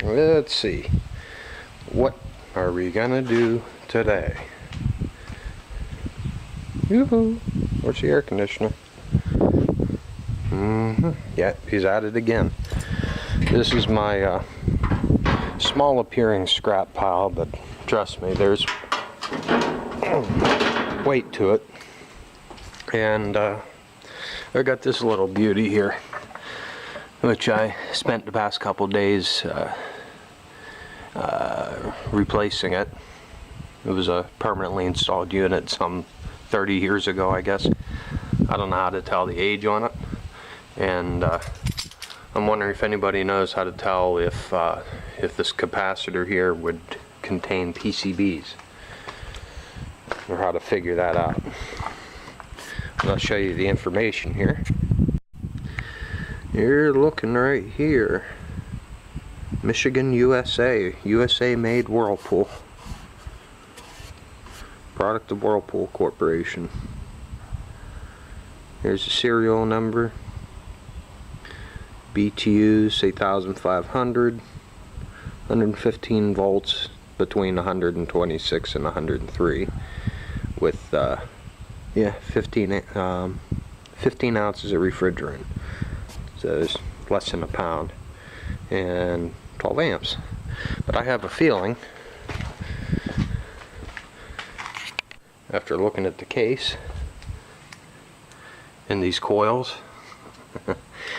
Let's see. What are we gonna do today? Yoo-hoo! Where's the air conditioner? Yeah, he's at it again. This is my small appearing scrap pile, but trust me, there's weight to it. And I got this little beauty here, which I spent the past couple days replacing it. It was a permanently installed unit some 30 years ago, I guess. I don't know how to tell the age on it, and I'm wondering if anybody knows how to tell if this capacitor here would contain PCBs, or how to figure that out. And I'll show you the information here. You're looking right here. Michigan, USA. USA made Whirlpool. Product of Whirlpool Corporation. Here's the serial number. BTUs 8500. 115 volts between 126 and 103. With 15 ounces of refrigerant. So it's less than a pound. And 12 amps. But I have a feeling, after looking at the case and these coils,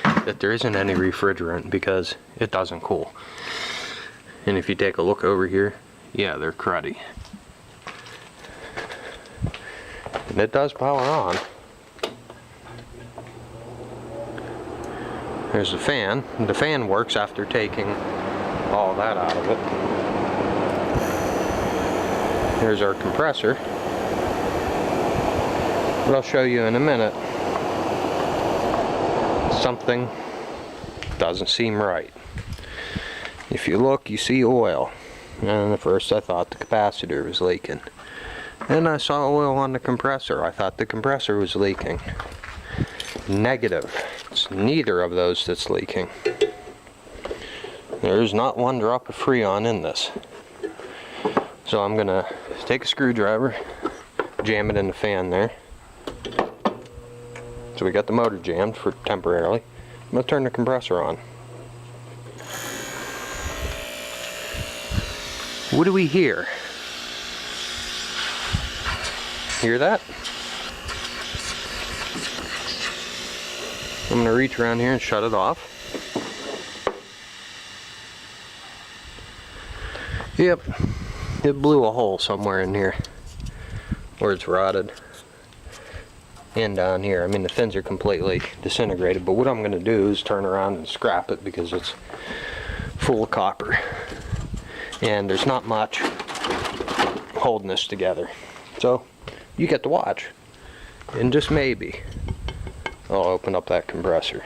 that there isn't any refrigerant, because it doesn't cool. And if you take a look over here, yeah, they're cruddy. And it does power on. There's the fan. The fan works after taking all that out of it. Here's our compressor. But I'll show you in a minute. Something doesn't seem right. If you look, you see oil. And at first I thought the capacitor was leaking. Then I saw oil on the compressor. I thought the compressor was leaking. Negative. It's neither of those that's leaking. There's not one drop of Freon in this. So I'm gonna take a screwdriver, jam it in the fan there. So we got the motor jammed for temporarily. I'm gonna turn the compressor on. What do we hear? Hear that? I'm gonna reach around here and shut it off. Yep, it blew a hole somewhere in here where it's rotted. And down here, I mean, the fins are completely disintegrated, but what I'm gonna do is turn around and scrap it, because it's full of copper. And there's not much holding this together. So, you get to watch. And just maybe, I'll open up that compressor.